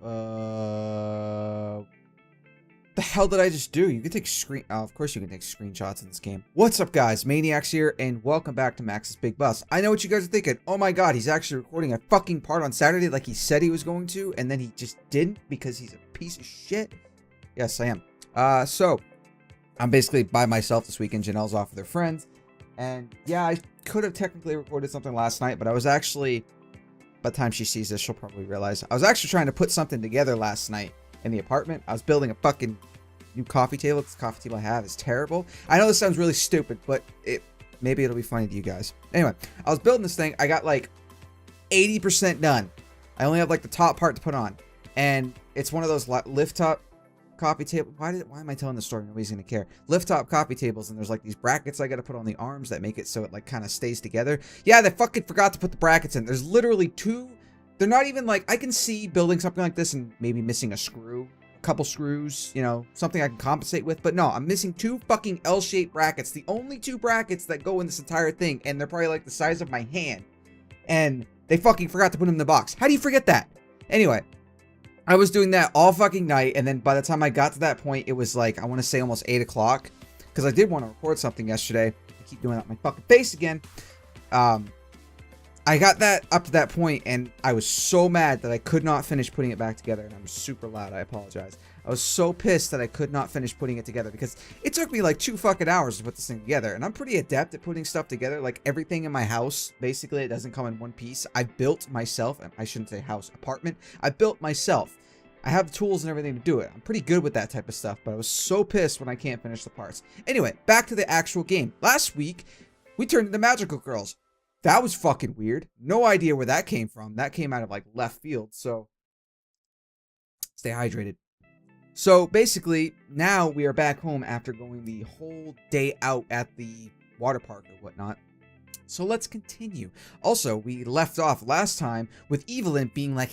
The hell did I just do? You can take of course you can take screenshots in this game. What's up, guys? Maniacs here, and welcome back to Max's Big Bus. I know what you guys are thinking. Oh my god, he's actually recording a fucking part on Saturday like he said he was going to, and then he just didn't because he's a piece of shit. Yes, I am. So I'm basically by myself this weekend. Janelle's off with her friends, and yeah, I could have technically recorded something last night, but I was actually, by the time she sees this, she'll probably realize I was actually trying to put something together last night in the apartment. I was building a fucking new coffee table. This coffee table I have is terrible. I know this sounds really stupid, but maybe it'll be funny to you guys. Anyway, I was building this thing. I got like 80% done. I only have like the top part to put on, and it's one of those lift top coffee table. Why am I telling the story? Nobody's gonna care. Lift top coffee tables, and there's like these brackets I gotta put on the arms that make it so it like kind of stays together. Yeah, they fucking forgot to put the brackets in. There's literally two. They're not even like, I can see building something like this and maybe missing a screw, a couple screws, you know, something I can compensate with. But no, I'm missing two fucking L-shaped brackets. The only two brackets that go in this entire thing, and they're probably like the size of my hand. And they fucking forgot to put them in the box. How do you forget that? Anyway, I was doing that all fucking night, and then by the time I got to that point, it was like, I want to say almost 8 o'clock. Because I did want to record something yesterday. I keep doing that with my fucking face again. I got that up to that point, and I was so mad that I could not finish putting it back together, and I'm super loud, I apologize. I was so pissed that I could not finish putting it together, because it took me like 2 fucking hours to put this thing together, and I'm pretty adept at putting stuff together. Like everything in my house, basically, it doesn't come in one piece. I built myself, I shouldn't say house, apartment. I built myself. I have the tools and everything to do it. I'm pretty good with that type of stuff, but I was so pissed when I can't finish the parts. Anyway, back to the actual game. Last week, we turned into magical girls. That was fucking weird. No idea where that came from. That came out of like left field. So stay hydrated. So basically, now we are back home after going the whole day out at the water park or whatnot. So let's continue. Also, we left off last time with Evelyn being like,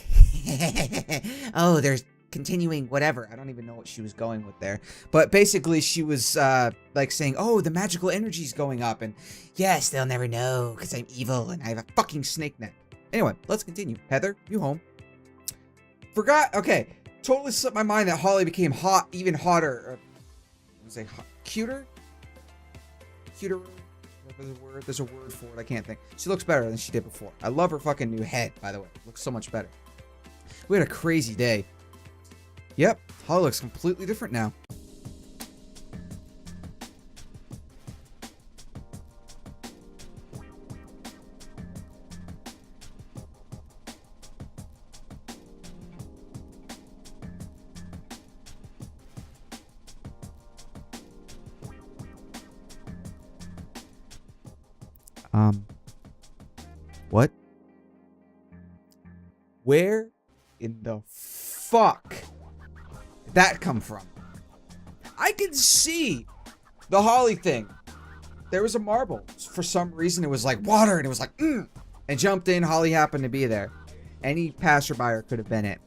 oh, there's continuing whatever. I don't even know what she was going with there. But basically, she was like saying, oh, the magical energy's going up. And yes, they'll never know because I'm evil and I have a fucking snake neck. Anyway, let's continue. Heather, you home. Forgot. Okay. Totally slipped my mind that Holly became hot, even hotter. Or, say cuter? Cuter? There's a word for it. I can't think. She looks better than she did before. I love her fucking new head, by the way. It looks so much better. We had a crazy day. Yep, Holly looks completely different now. What? Where in the fuck did that come from? I can see the Holly thing. There was a marble. For some reason, it was like water, and it was like, and jumped in. Holly happened to be there. Any passerby could have been it.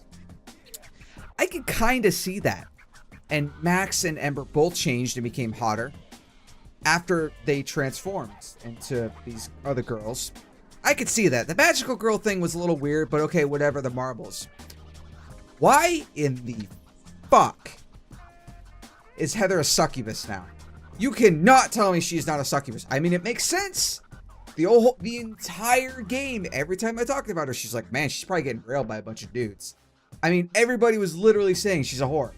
I could kind of see that. And Max and Ember both changed and became hotter after they transformed into these other girls. I could see that. The magical girl thing was a little weird, but okay, whatever, the marbles. Why in the fuck is Heather a succubus now? You cannot tell me she's not a succubus. I mean, it makes sense. The entire game, every time I talked about her, she's like, man, she's probably getting railed by a bunch of dudes. I mean, everybody was literally saying she's a whore.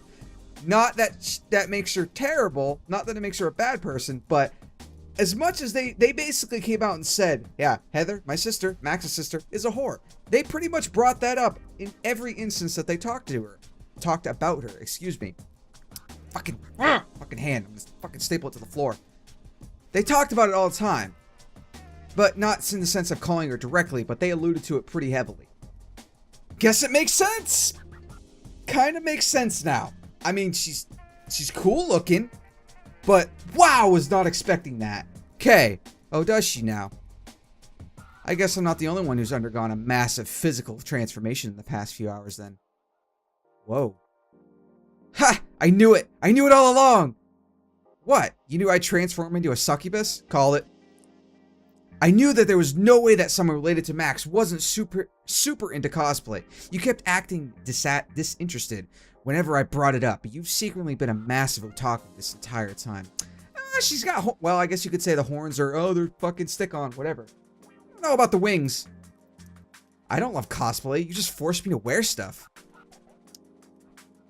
Not that that makes her terrible, not that it makes her a bad person, but as much as they basically came out and said, yeah, Heather, my sister, Max's sister, is a whore. They pretty much brought that up in every instance that they talked about her, excuse me. Fucking hand, I'm just fucking staple it to the floor. They talked about it all the time, but not in the sense of calling her directly, but they alluded to it pretty heavily. Guess it makes sense. Kind of makes sense now. I mean, she's cool looking, but wow, was not expecting that. Okay. Oh, does she now? I guess I'm not the only one who's undergone a massive physical transformation in the past few hours then. Whoa. Ha! I knew it! I knew it all along! What? You knew I'd transform into a succubus? Call it. I knew that there was no way that someone related to Max wasn't super into cosplay. You kept acting disinterested whenever I brought it up, but you've secretly been a massive otaku this entire time. She's got, well, I guess you could say the horns are, oh, they're fucking stick-on, whatever. I don't know about the wings. I don't love cosplay. You just forced me to wear stuff.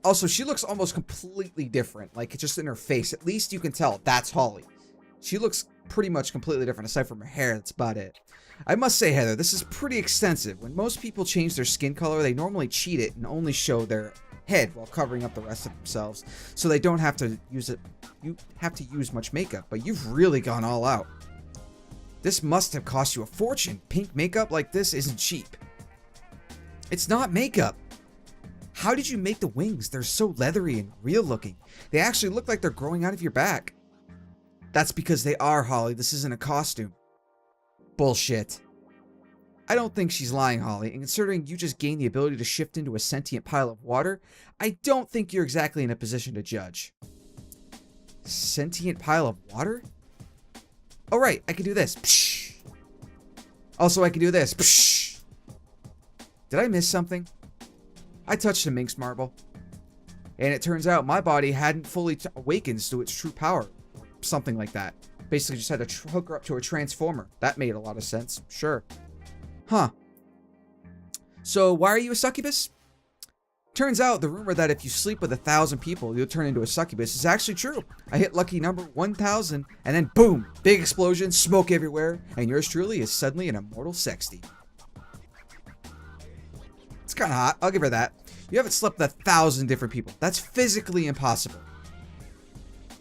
Also, she looks almost completely different. Like, it's just in her face. At least you can tell that's Holly. She looks pretty much completely different, aside from her hair. That's about it. I must say, Heather, this is pretty extensive. When most people change their skin color, they normally cheat it and only show their head while covering up the rest of themselves, so they don't have to use it. You have to use much makeup, but you've really gone all out. This must have cost you a fortune. Pink makeup like this isn't cheap. It's not makeup. How did you make the wings? They're so leathery and real looking. They actually look like they're growing out of your back. That's because they are, Holly. This isn't a costume. Bullshit. I don't think she's lying, Holly, and considering you just gained the ability to shift into a sentient pile of water, I don't think you're exactly in a position to judge. Sentient pile of water? Oh, right, I can do this. Psh. Also, I can do this. Psh. Did I miss something? I touched a Minx marble, and it turns out my body hadn't fully awakened to its true power. Something like that. Basically just had to hook her up to a transformer. That made a lot of sense. Sure. Huh. So why are you a succubus? Turns out the rumor that if you sleep with 1,000 people, you'll turn into a succubus is actually true. I hit lucky number 1,000, and then boom, big explosion, smoke everywhere, and yours truly is suddenly an immortal sexty. It's kind of hot. I'll give her that. You haven't slept with 1,000 different people. That's physically impossible.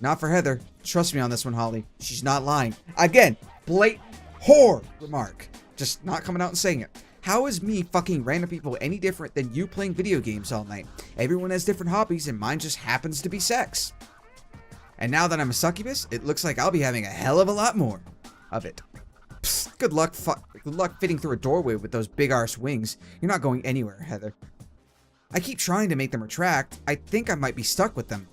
Not for Heather. Trust me on this one, Holly. She's not lying. Again, blatant whore remark. Just not coming out and saying it. How is me fucking random people any different than you playing video games all night? Everyone has different hobbies and mine just happens to be sex. And now that I'm a succubus, it looks like I'll be having a hell of a lot more of it. Psst, good luck fitting through a doorway with those big arse wings. You're not going anywhere, Heather. I keep trying to make them retract. I think I might be stuck with them.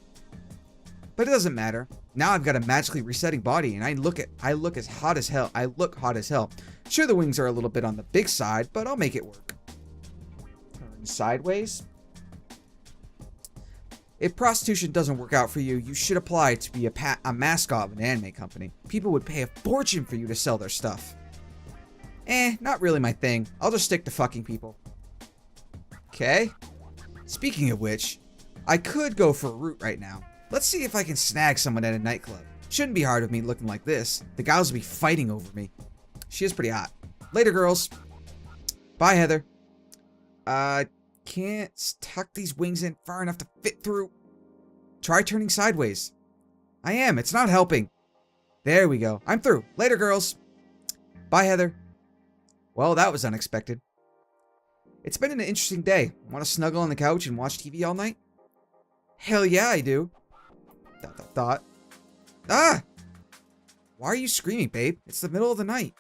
But it doesn't matter. Now I've got a magically resetting body and I look as hot as hell. I look hot as hell. Sure, the wings are a little bit on the big side, but I'll make it work. Turn sideways. If prostitution doesn't work out for you, you should apply to be a mascot of an anime company. People would pay a fortune for you to sell their stuff. Not really my thing. I'll just stick to fucking people. Okay. Speaking of which, I could go for a route right now. Let's see if I can snag someone at a nightclub. Shouldn't be hard with me looking like this. The guys will be fighting over me. She is pretty hot. Later, girls. Bye, Heather. Can't tuck these wings in far enough to fit through. Try turning sideways. I am. It's not helping. There we go. I'm through. Later, girls. Bye, Heather. Well, that was unexpected. It's been an interesting day. Want to snuggle on the couch and watch TV all night? Hell yeah, I do. ... Ah! Why are you screaming, babe? It's the middle of the night.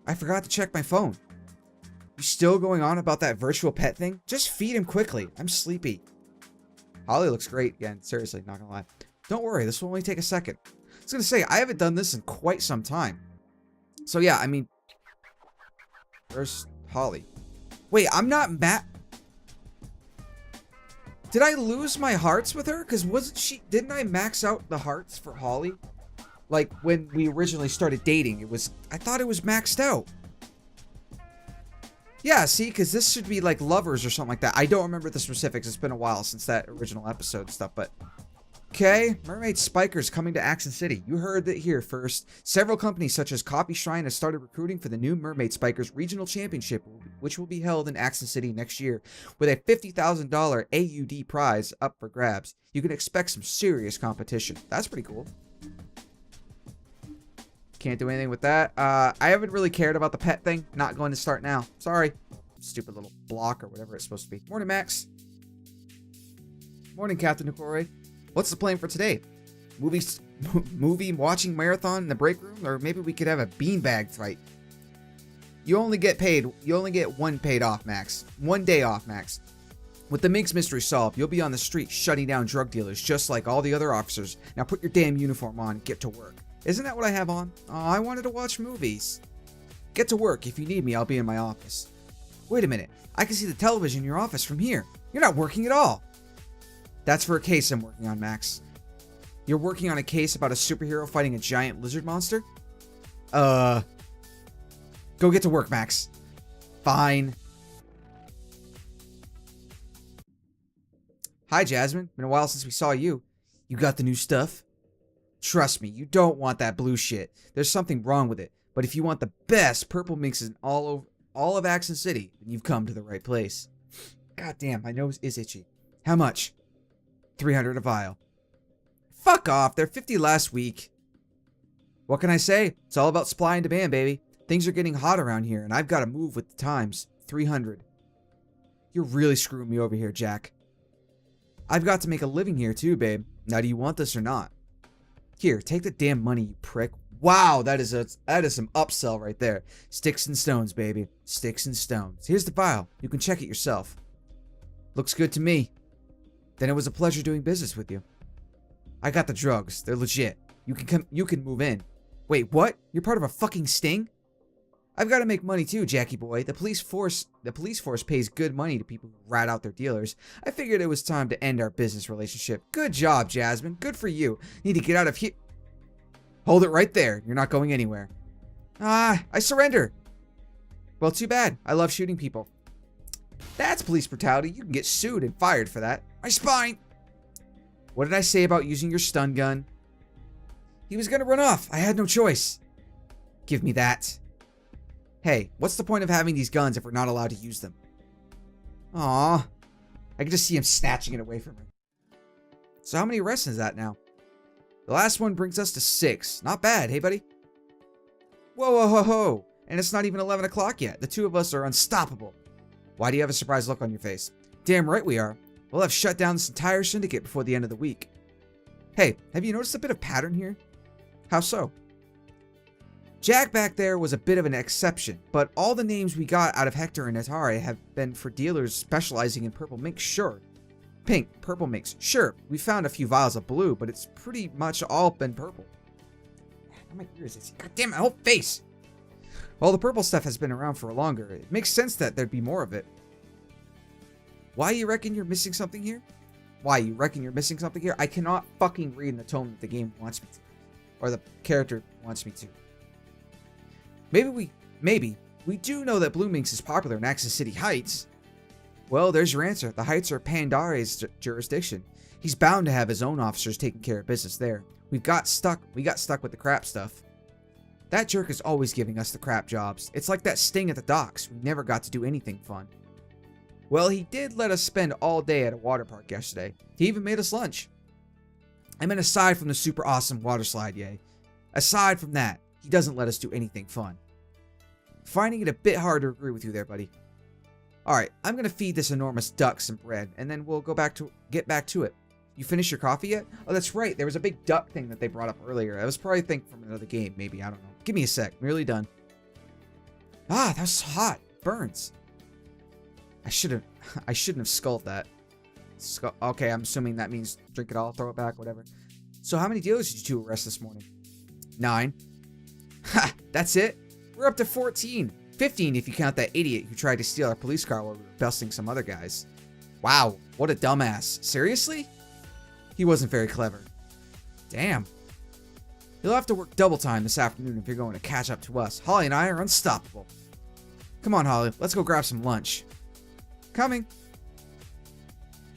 I forgot to check my phone. You still going on about that virtual pet thing? Just feed him quickly. I'm sleepy. Holly looks great. Again, seriously, not gonna lie. Don't worry, this will only take a second. I was gonna say, I haven't done this in quite some time. So yeah, I mean... Where's Holly? Wait, I'm not Did I lose my hearts with her? Because didn't I max out the hearts for Holly? Like, when we originally started dating, I thought it was maxed out. Yeah, see, because this should be like lovers or something like that. I don't remember the specifics. It's been a while since that original episode and stuff, but... Okay, Mermaid Spikers coming to Accent City. You heard it here first. Several companies such as Copy Shrine have started recruiting for the new Mermaid Spikers Regional Championship, which will be held in Accent City next year, with a $50,000 AUD prize up for grabs. You can expect some serious competition. That's pretty cool. Can't do anything with that. I haven't really cared about the pet thing. Not going to start now. Sorry. Stupid little block or whatever it's supposed to be. Morning, Max. Morning, Captain Nikore. What's the plan for today? Movie watching marathon in the break room? Or maybe we could have a beanbag fight. You only get one paid off, Max. 1 day off, Max. With the Minx mystery solved, you'll be on the street shutting down drug dealers just like all the other officers. Now put your damn uniform on and get to work. Isn't that what I have on? Oh, I wanted to watch movies. Get to work. If you need me, I'll be in my office. Wait a minute. I can see the television in your office from here. You're not working at all. That's for a case I'm working on, Max. You're working on a case about a superhero fighting a giant lizard monster? Go get to work, Max. Fine. Hi, Jasmine. Been a while since we saw you. You got the new stuff? Trust me, you don't want that blue shit. There's something wrong with it. But if you want the best purple minks in all of Accent City, then you've come to the right place. God damn, my nose is itchy. How much? 300 a vial. Fuck off, they're 50 last week. What can I say? It's all about supply and demand, baby. Things are getting hot around here, and I've got to move with the times. 300. You're really screwing me over here, Jack. I've got to make a living here too, babe. Now, do you want this or not? Here, take the damn money, you prick. Wow, that is some upsell right there. Sticks and stones, baby. Sticks and stones. Here's the file. You can check it yourself. Looks good to me. Then it was a pleasure doing business with you. I got the drugs. They're legit. You can move in. Wait, what? You're part of a fucking sting? I've got to make money too, Jackie boy. The police force pays good money to people who rat out their dealers. I figured it was time to end our business relationship. Good job, Jasmine. Good for you. Need to get out of here. Hold it right there. You're not going anywhere. I surrender. Well, too bad. I love shooting people. That's police brutality. You can get sued and fired for that. My spine. What did I say about using your stun gun? He was gonna run off. I had no choice. Give me that. Hey, what's the point of having these guns if we're not allowed to use them? Aw. I can just see him snatching it away from her. So how many arrests is that now? The last one brings us to 6. Not bad, hey buddy? Whoa, whoa, ho, ho. And it's not even 11 o'clock yet. The two of us are unstoppable. Why do you have a surprised look on your face? Damn right we are. We'll have shut down this entire syndicate before the end of the week. Hey, have you noticed a bit of pattern here? How so? Jack back there was a bit of an exception, but all the names we got out of Hector and Atari have been for dealers specializing in purple minks, sure. Pink, purple minks, sure. We found a few vials of blue, but it's pretty much all been purple. How my ears is? God damn, my whole face! Well, the purple stuff has been around for longer. It makes sense that there'd be more of it. Why you reckon you're missing something here? Why you reckon you're missing something here? I cannot fucking read in the tone that the game wants me to. Or the character wants me to. Maybe. We do know that Blue Minx is popular in Accent City Heights. Well, there's your answer. The Heights are Pandare's jurisdiction. He's bound to have his own officers taking care of business there. We got stuck with the crap stuff. That jerk is always giving us the crap jobs. It's like that sting at the docks. We never got to do anything fun. Well, he did let us spend all day at a water park yesterday. He even made us lunch. I mean, aside from the super awesome water slide, yay. Aside from that, he doesn't let us do anything fun. Finding it a bit hard to agree with you there, buddy. Alright, I'm gonna feed this enormous duck some bread, and then we'll get back to it. You finished your coffee yet? Oh, that's right, there was a big duck thing that they brought up earlier. I was probably thinking from another game, maybe, I don't know. Give me a sec, nearly done. Ah, that was hot. Burns. I shouldn't have sculled that. Okay, I'm assuming that means drink it all, throw it back, whatever. So how many dealers did you two arrest this morning? 9. Ha! That's it? We're up to 14. 15 if you count that idiot who tried to steal our police car while we were busting some other guys. Wow, what a dumbass. Seriously? He wasn't very clever. Damn. You'll have to work double time this afternoon if you're going to catch up to us. Holly and I are unstoppable. Come on, Holly, let's go grab some lunch. Coming.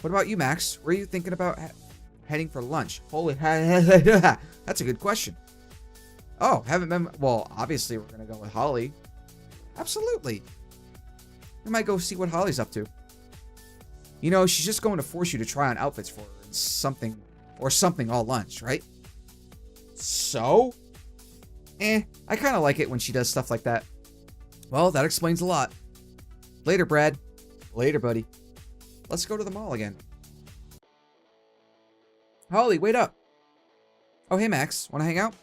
What about you, Max? Where are you thinking about heading for lunch? Holy, that's a good question. Oh, haven't been. Well, obviously we're gonna go with Holly. Absolutely. We might go see what Holly's up to. You know, she's just going to force you to try on outfits for her and something all lunch, right? So? I kind of like it when she does stuff like that. Well, that explains a lot. Later, Brad. Later, buddy. Let's go to the mall again. Holly, wait up. Oh, hey, Max. Want to hang out?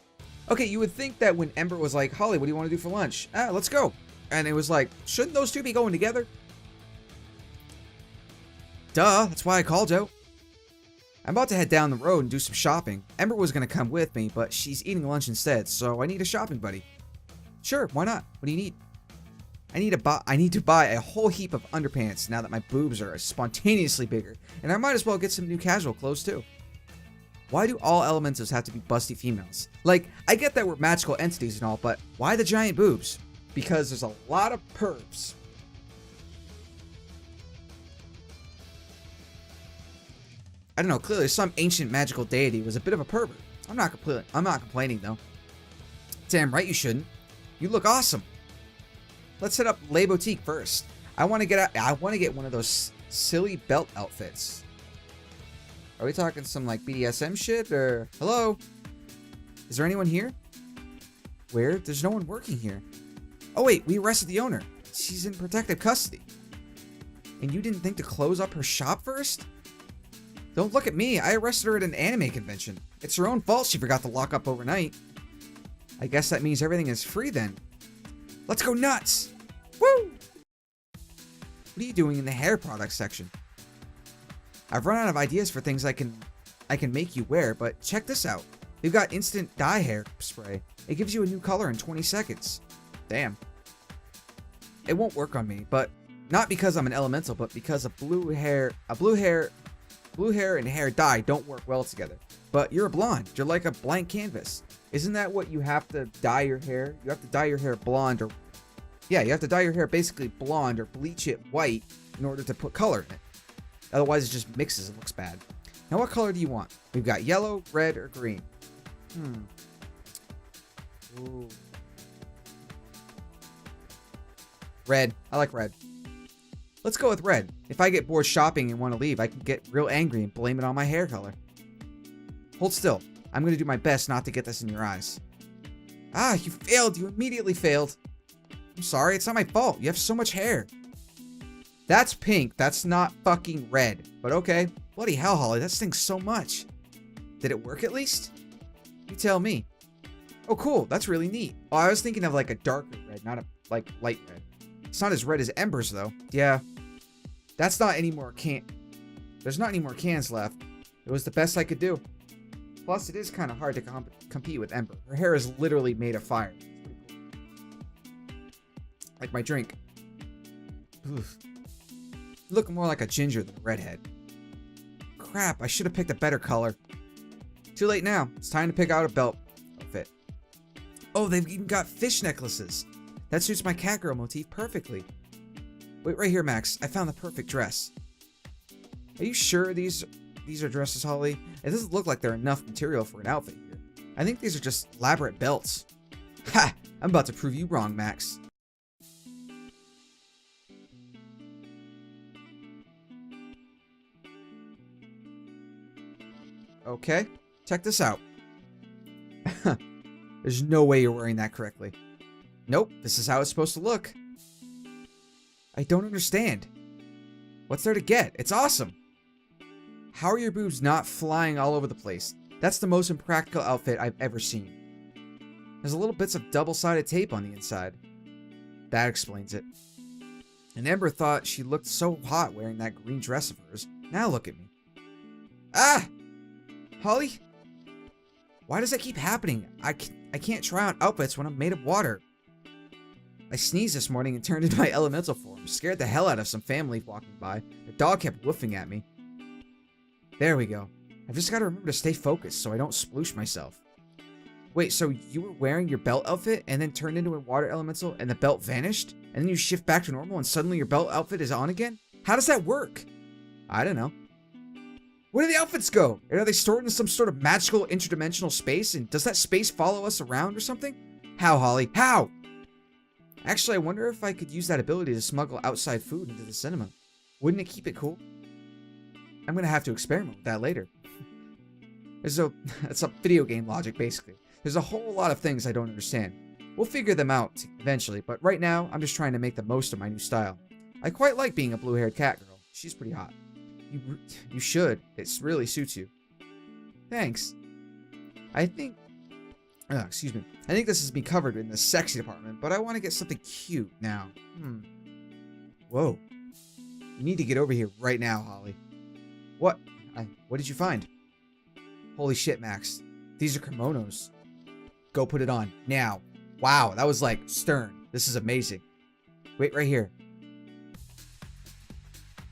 Okay, you would think that when Ember was like, Holly, what do you want to do for lunch? Let's go. And it was like, shouldn't those two be going together? Duh, that's why I called out. I'm about to head down the road and do some shopping. Ember was going to come with me, but she's eating lunch instead, so I need a shopping buddy. Sure, why not? What do you need? I need to buy a whole heap of underpants now that my boobs are spontaneously bigger, and I might as well get some new casual clothes too. Why do all elementals have to be busty females? Like, I get that we're magical entities and all, but why the giant boobs? Because there's a lot of pervs. I don't know, clearly some ancient magical deity was a bit of a pervert. I'm not complaining though. Damn right you shouldn't. You look awesome. Let's hit up Le Boutique first. I want to get one of those silly belt outfits. Are we talking some like BDSM shit or hello? Is there anyone here? Where? There's no one working here. Oh wait, we arrested the owner. She's in protective custody. And you didn't think to close up her shop first? Don't look at me. I arrested her at an anime convention. It's her own fault she forgot to lock up overnight. I guess that means everything is free then. Let's go nuts! Woo! What are you doing in the hair products section? I've run out of ideas for things I can make you wear, but check this out. We've got instant dye hair spray. It gives you a new color in 20 seconds. Damn. It won't work on me, but not because I'm an elemental, but because blue hair and hair dye don't work well together. But you're a blonde. You're like a blank canvas. Isn't that what you have to dye your hair? You have to dye your hair blonde or... Yeah, you have to dye your hair basically blonde or bleach it white in order to put color in it. Otherwise it just mixes and looks bad. Now what color do you want? We've got yellow, red, or green. Ooh. Red. I like red. Let's go with red. If I get bored shopping and want to leave, I can get real angry and blame it on my hair color. Hold still. I'm going to do my best not to get this in your eyes. Ah, you failed. You immediately failed. I'm sorry. It's not my fault. You have so much hair. That's pink. That's not fucking red. But okay. Bloody hell, Holly. That stings so much. Did it work at least? You tell me. Oh, cool. That's really neat. Oh, I was thinking of like a darker red, not a like light red. It's not as red as embers, though. Yeah. That's not any more There's not any more cans left. It was the best I could do. Plus, it is kind of hard to compete with Ember. Her hair is literally made of fire. Like my drink. Oof. You look more like a ginger than a redhead. Crap, I should have picked a better color. Too late now. It's time to pick out a belt outfit. Oh, they've even got fish necklaces. That suits my catgirl motif perfectly. Wait right here, Max. I found the perfect dress. Are you sure these are dresses, Holly? It doesn't look like they're enough material for an outfit here. I think these are just elaborate belts. Ha! I'm about to prove you wrong, Max. Okay, check this out. There's no way you're wearing that correctly. Nope, this is how it's supposed to look. I don't understand. What's there to get? It's awesome. How are your boobs not flying all over the place? That's the most impractical outfit I've ever seen. There's little bits of double-sided tape on the inside. That explains it. And Ember thought she looked so hot wearing that green dress of hers. Now look at me. Ah! Holly? Why does that keep happening? I can't try on outfits when I'm made of water. I sneezed this morning and turned into my elemental form. Scared the hell out of some family walking by. The dog kept woofing at me. There we go. I've just got to remember to stay focused so I don't sploosh myself. Wait, so you were wearing your belt outfit and then turned into a water elemental and the belt vanished? And then you shift back to normal and suddenly your belt outfit is on again? How does that work? I don't know. Where do the outfits go? Are they stored in some sort of magical interdimensional space? And does that space follow us around or something? How, Holly? How? Actually, I wonder if I could use that ability to smuggle outside food into the cinema. Wouldn't it keep it cool? I'm gonna have to experiment with that later. It's a video game logic, basically. There's a whole lot of things I don't understand. We'll figure them out eventually, but right now, I'm just trying to make the most of my new style. I quite like being a blue-haired cat girl. She's pretty hot. You should. It really suits you. Thanks. I think... excuse me. I think this has been covered in the sexy department, but I want to get something cute now. Whoa. You need to get over here right now, Holly. What? What did you find? Holy shit, Max. These are kimonos. Go put it on. Now. Wow, that was like stern. This is amazing. Wait, right here.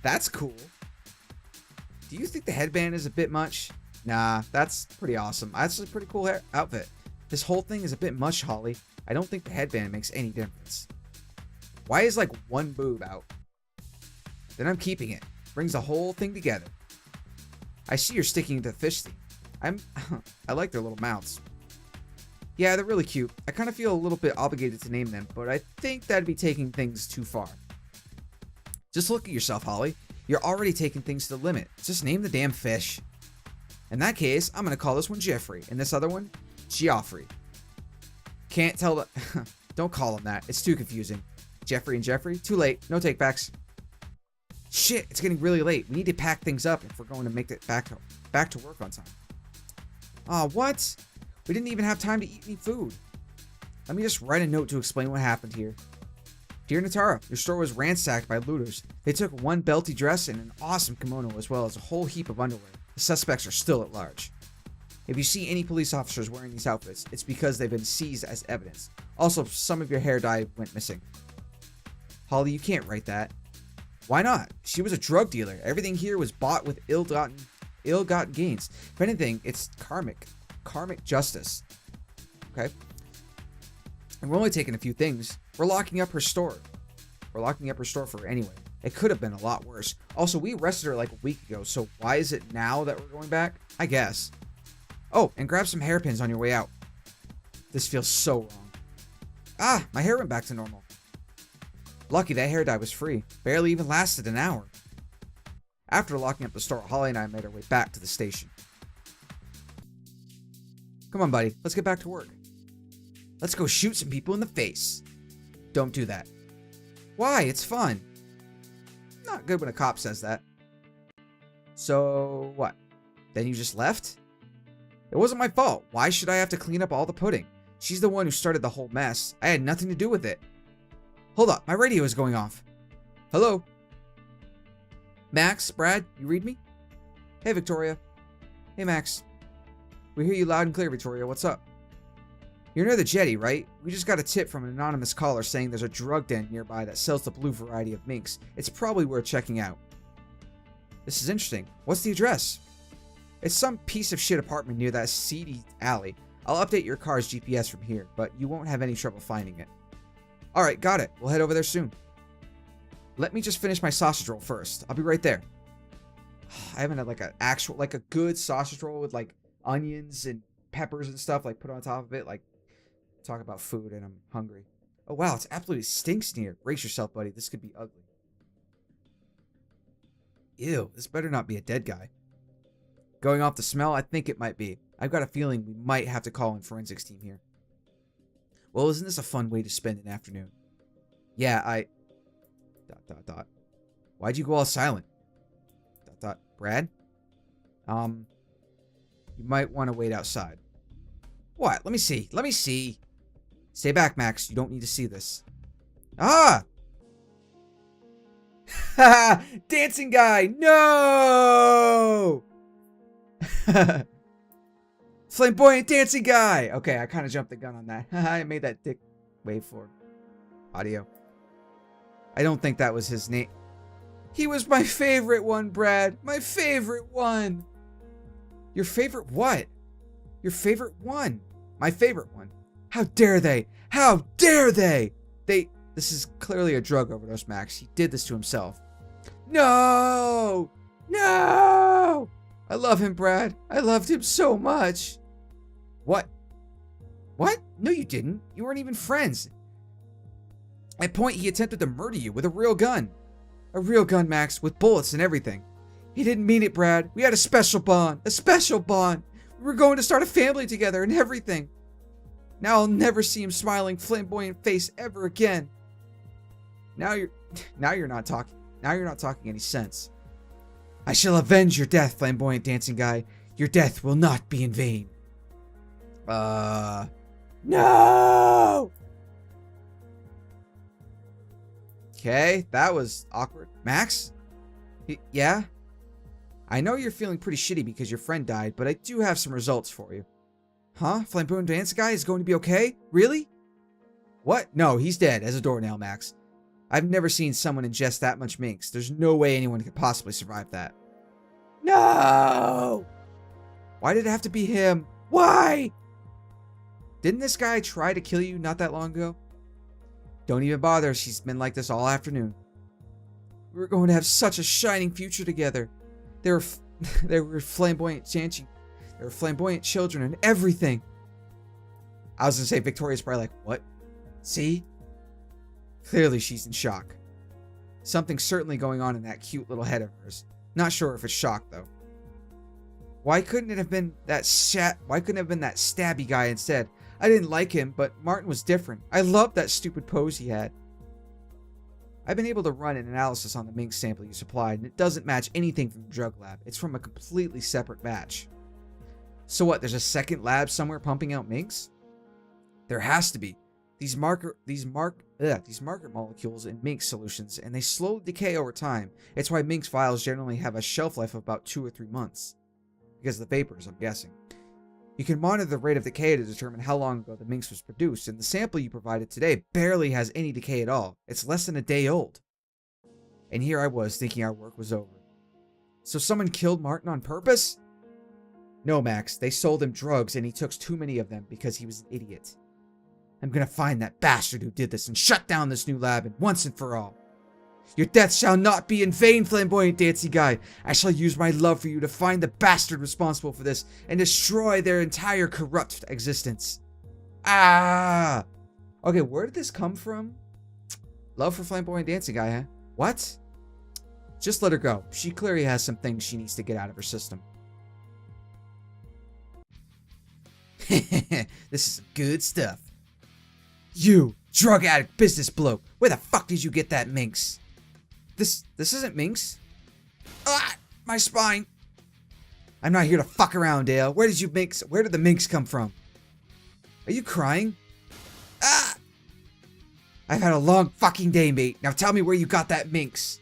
That's cool. Do you think the headband is a bit much? Nah, that's pretty awesome. That's a pretty cool outfit. This whole thing is a bit much, Holly. I don't think the headband makes any difference. Why is like one boob out? Then I'm keeping it. Brings the whole thing together. I see you're sticking to the fish theme. I like their little mouths. Yeah, they're really cute. I kind of feel a little bit obligated to name them, but I think that'd be taking things too far. Just look at yourself, Holly. You're already taking things to the limit. Just name the damn fish. In that case, I'm going to call this one Jeffrey, and this other one, Geoffrey. Can't tell the... Don't call him that. It's too confusing. Jeffrey and Jeffrey? Too late. No takebacks. Shit, it's getting really late. We need to pack things up if we're going to make it back to work on time. Aw, what? We didn't even have time to eat any food. Let me just write a note to explain what happened here. Dear Natara, your store was ransacked by looters. They took one belty dress and an awesome kimono as well as a whole heap of underwear. The suspects are still at large. If you see any police officers wearing these outfits, it's because they've been seized as evidence. Also, some of your hair dye went missing. Holly, you can't write that. Why not? She was a drug dealer. Everything here was bought with ill-gotten gains. If anything, it's karmic justice. Okay? And we're only taking a few things. We're locking up her store. We're locking up her store for her anyway. It could have been a lot worse. Also, we arrested her like a week ago, so why is it now that we're going back? I guess. Oh, and grab some hairpins on your way out. This feels so wrong. Ah, my hair went back to normal. Lucky that hair dye was free. Barely even lasted an hour. After locking up the store, Holly and I made our way back to the station. Come on, buddy. Let's get back to work. Let's go shoot some people in the face. Don't do that. Why? It's fun. Not good when a cop says that. So, what? Then you just left? It wasn't my fault. Why should I have to clean up all the pudding? She's the one who started the whole mess. I had nothing to do with it. Hold up. My radio is going off. Hello? Max? Brad? You read me? Hey, Victoria. Hey, Max. We hear you loud and clear, Victoria. What's up? You're near the jetty, right? We just got a tip from an anonymous caller saying there's a drug den nearby that sells the blue variety of minks. It's probably worth checking out. This is interesting. What's the address? It's some piece of shit apartment near that seedy alley. I'll update your car's GPS from here, but you won't have any trouble finding it. Alright, got it. We'll head over there soon. Let me just finish my sausage roll first. I'll be right there. I haven't had like a good sausage roll with like onions and peppers and stuff like put on top of it. Like, talk about food and I'm hungry. Oh wow, it's absolutely stinks in here. Brace yourself, buddy. This could be ugly. Ew, this better not be a dead guy. Going off the smell, I think it might be. I've got a feeling we might have to call in forensics team here. Well, isn't this a fun way to spend an afternoon? Yeah, I... ... Why'd you go all silent? ... Brad? You might want to wait outside. What? Let me see. Let me see. Stay back, Max. You don't need to see this. Ah! Haha! Dancing guy! No! Flamboyant dancing guy! Okay, I kind of jumped the gun on that. I made that dick wave for audio. I don't think that was his name. He was my favorite one, Brad. My favorite one. Your favorite what? Your favorite one. My favorite one. How dare they? How dare they? This is clearly a drug overdose, Max. He did this to himself. No! No! I love him, Brad. I loved him so much. What? What? No, you didn't. You weren't even friends. At point, he attempted to murder you with a real gun. A real gun, Max, with bullets and everything. He didn't mean it, Brad. We had a special bond. A special bond. We were going to start a family together and everything. Now I'll never see him smiling, flamboyant face ever again. Now you're not talking any sense. I shall avenge your death, flamboyant dancing guy. Your death will not be in vain. No! Okay, that was awkward. Max? Yeah? I know you're feeling pretty shitty because your friend died, but I do have some results for you. Huh? Flamboyant dancing guy is going to be okay? Really? What? No, he's dead as a doornail, Max. I've never seen someone ingest that much minks. There's no way anyone could possibly survive that. No! Why did it have to be him? Why? Didn't this guy try to kill you not that long ago? Don't even bother. She's been like this all afternoon. We were going to have such a shining future together. They were flamboyant dancing. They were flamboyant children and everything. I was going to say Victoria's probably like, what? See? Clearly she's in shock. Something's certainly going on in that cute little head of hers. Not sure if it's shock though. Why couldn't it have been that stabby guy instead? I didn't like him, but Martin was different. I loved that stupid pose he had. I've been able to run an analysis on the mink sample you supplied, and it doesn't match anything from the drug lab. It's from a completely separate batch. So what, there's a second lab somewhere pumping out minks? There has to be. These marker molecules in mink solutions, and they slowly decay over time. It's why mink's vials generally have a shelf life of about 2 or 3 months. Because of the vapors, I'm guessing. You can monitor the rate of decay to determine how long ago the minks was produced, and the sample you provided today barely has any decay at all. It's less than a day old. And here I was thinking our work was over. So someone killed Martin on purpose? No, Max, they sold him drugs and he took too many of them because he was an idiot. I'm gonna find that bastard who did this and shut down this new lab and once and for all. Your death shall not be in vain, flamboyant dancing guy. I shall use my love for you to find the bastard responsible for this and destroy their entire corrupt existence. Ah! Okay, where did this come from? Love for flamboyant dancing guy, huh? What? Just let her go. She clearly has some things she needs to get out of her system. This is some good stuff. You, drug addict business bloke. Where the fuck did you get that minx? This isn't minx. Ah! My spine. I'm not here to fuck around, Dale. Where did the minx come from? Are you crying? Ah! I've had a long fucking day, mate. Now tell me where you got that minx.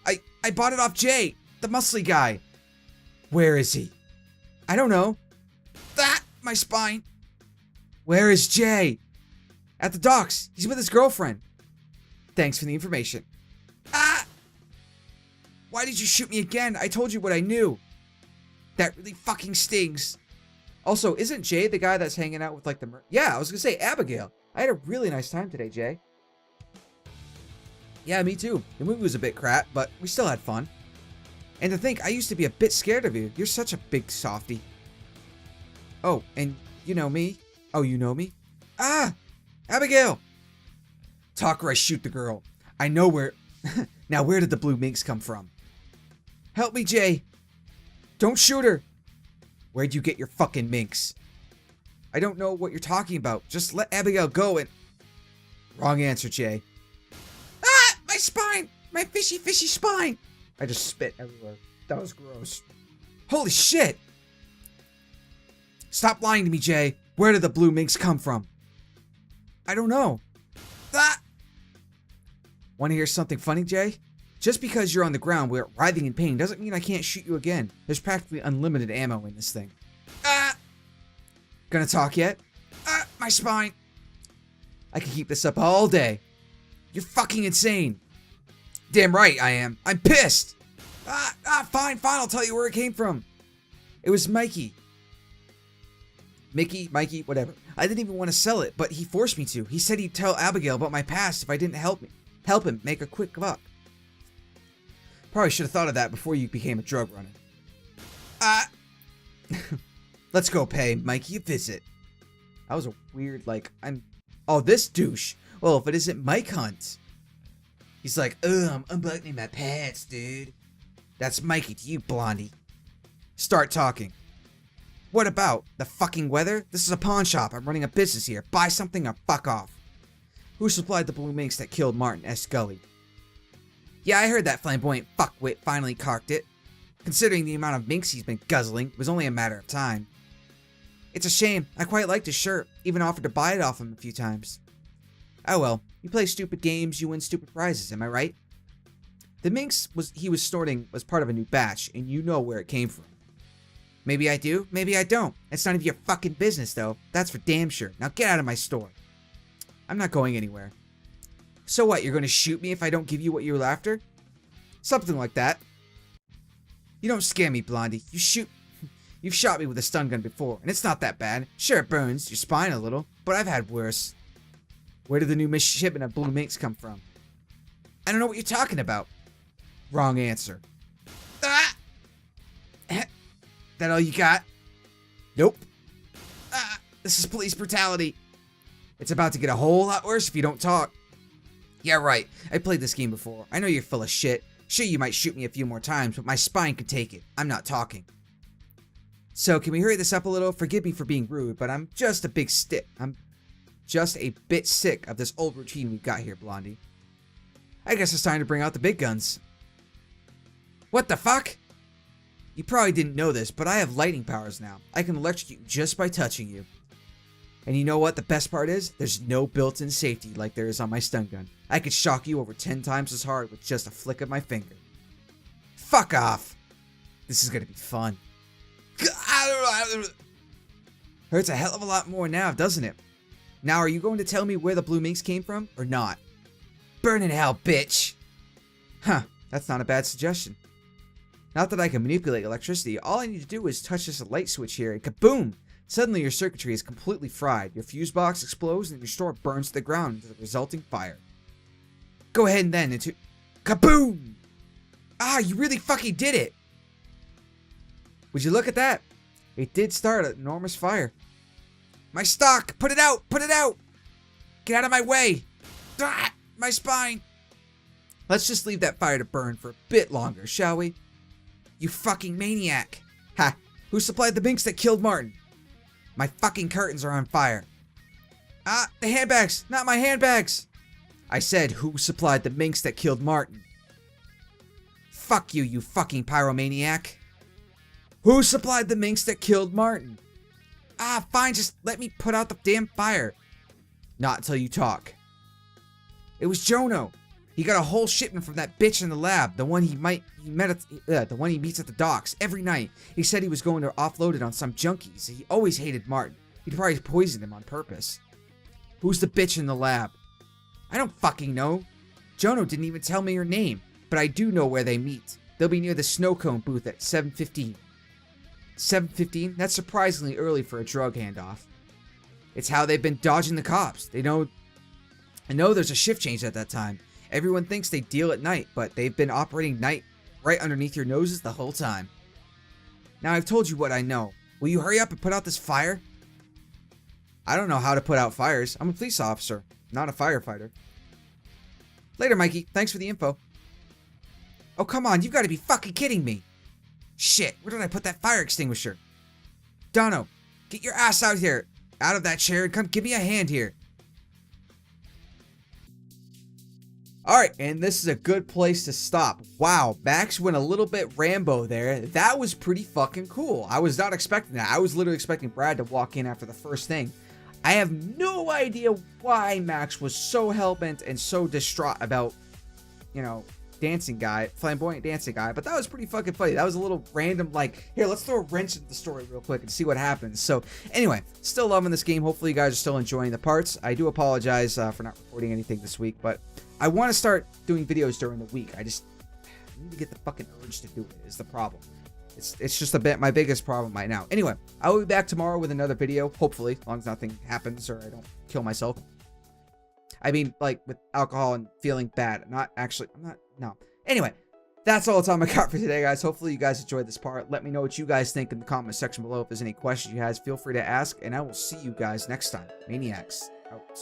I bought it off Jay, the muscly guy. Where is he? I don't know. That, my spine. Where is Jay? At the docks. He's with his girlfriend. Thanks for the information. Ah! Why did you shoot me again? I told you what I knew. That really fucking stings. Also, isn't Jay the guy that's hanging out with like the... Yeah, I was gonna say Abigail. I had a really nice time today, Jay. Yeah, me too. The movie was a bit crap, but we still had fun. And to think, I used to be a bit scared of you. You're such a big softy. Oh, and you know me? Oh, you know me? Ah! Abigail! Talk or I shoot the girl. I know where... Now, where did the blue minx come from? Help me, Jay. Don't shoot her. Where'd you get your fucking minx? I don't know what you're talking about. Just let Abigail go and... Wrong answer, Jay. Ah! My spine! My fishy spine! I just spit everywhere. That was gross. Holy shit! Stop lying to me, Jay. Where did the blue minx come from? I don't know. Ah! Want to hear something funny, Jay? Just because you're on the ground writhing in pain doesn't mean I can't shoot you again. There's practically unlimited ammo in this thing. Ah! Gonna talk yet? Ah! My spine! I can keep this up all day. You're fucking insane. Damn right I am. I'm pissed! Fine, I'll tell you where it came from. It was Mikey. Mickey, Mikey, whatever. I didn't even want to sell it, but he forced me to. He said he'd tell Abigail about my past if I didn't help him make a quick buck. Probably should have thought of that before you became a drug runner. Let's go pay Mikey a visit. That was a weird, oh, this douche. Well, if it isn't Mike Hunt. He's like, I'm unbuttoning my pants, dude. That's Mikey to you, blondie. Start talking. What about? The fucking weather? This is a pawn shop. I'm running a business here. Buy something or fuck off. Who supplied the blue minx that killed Martin S. Scully? Yeah, I heard that flamboyant fuckwit finally cocked it. Considering the amount of minks he's been guzzling, it was only a matter of time. It's a shame. I quite liked his shirt. Even offered to buy it off him a few times. Oh well. You play stupid games, you win stupid prizes, am I right? The minx he was snorting was part of a new batch, and you know where it came from. Maybe I do, maybe I don't. It's none of your fucking business, though. That's for damn sure. Now get out of my store. I'm not going anywhere. So what, you're gonna shoot me if I don't give you what you're after? Something like that. You don't scare me, Blondie. You've shot me with a stun gun before, and it's not that bad. Sure, it burns your spine a little, but I've had worse. Where did the new shipment of blue minks come from? I don't know what you're talking about. Wrong answer. Ah! That all you got? Nope. Ah! This is police brutality. It's about to get a whole lot worse if you don't talk. Yeah, right. I played this game before. I know you're full of shit. Sure, you might shoot me a few more times, but my spine could take it. I'm not talking. So, can we hurry this up a little? Forgive me for being rude, but I'm just a bit sick of this old routine we've got here, Blondie. I guess it's time to bring out the big guns. What the fuck? You probably didn't know this, but I have lightning powers now. I can electrocute you just by touching you. And you know what the best part is? There's no built-in safety like there is on my stun gun. I could shock you over 10 times as hard with just a flick of my finger. Fuck off! This is gonna be fun. Hurts a hell of a lot more now, doesn't it? Now, are you going to tell me where the blue minks came from, or not? Burn in hell, bitch! Huh, that's not a bad suggestion. Not that I can manipulate electricity, all I need to do is touch this light switch here, and kaboom! Suddenly your circuitry is completely fried, your fuse box explodes, and your store burns to the ground into the resulting fire. Go ahead and then into... Kaboom! Ah, you really fucking did it! Would you look at that? It did start an enormous fire. My stock! Put it out! Put it out! Get out of my way! Ah, my spine! Let's just leave that fire to burn for a bit longer, shall we? You fucking maniac! Ha! Who supplied the minks that killed Martin? My fucking curtains are on fire. Ah, the handbags! Not my handbags! I said, who supplied the minks that killed Martin? Fuck you, you fucking pyromaniac! Who supplied the minks that killed Martin? Ah, fine, just let me put out the damn fire. Not until you talk. It was Jono. He got a whole shipment from that bitch in the lab, the one he meets at the docks every night. He said he was going to offload it on some junkies. He always hated Martin. He'd probably poisoned him on purpose. Who's the bitch in the lab? I don't fucking know. Jono didn't even tell me her name, but I do know where they meet. They'll be near the snow cone booth at 7:15. 7:15? That's surprisingly early for a drug handoff. It's how they've been dodging the cops. I know there's a shift change at that time. Everyone thinks they deal at night, but they've been operating night right underneath your noses the whole time. Now I've told you what I know. Will you hurry up and put out this fire? I don't know how to put out fires. I'm a police officer, not a firefighter. Later, Mikey. Thanks for the info. Oh, come on. You've got to be fucking kidding me. Shit, where did I put that fire extinguisher? Dono, get your ass out here. Out of that chair and come give me a hand here. Alright, and this is a good place to stop. Wow, Max went a little bit Rambo there. That was pretty fucking cool. I was not expecting that. I was literally expecting Brad to walk in after the first thing. I have no idea why Max was so hellbent and so distraught about, flamboyant dancing guy, but that was pretty fucking funny. That was a little random, like, here, let's throw a wrench into the story real quick and see what happens. So, anyway, still loving this game. Hopefully you guys are still enjoying the parts. I do apologize for not recording anything this week, but I want to start doing videos during the week. I need to get the fucking urge to do it, is the problem. It's just my biggest problem right now. Anyway, I will be back tomorrow with another video, hopefully, as long as nothing happens or I don't kill myself. I mean, like, with alcohol and feeling bad. No. Anyway, that's all the time I got for today, guys. Hopefully you guys enjoyed this part. Let me know what you guys think in the comment section below. If there's any questions you guys, feel free to ask, and I will see you guys next time. Maniacs, out.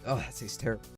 Oh, that tastes terrible.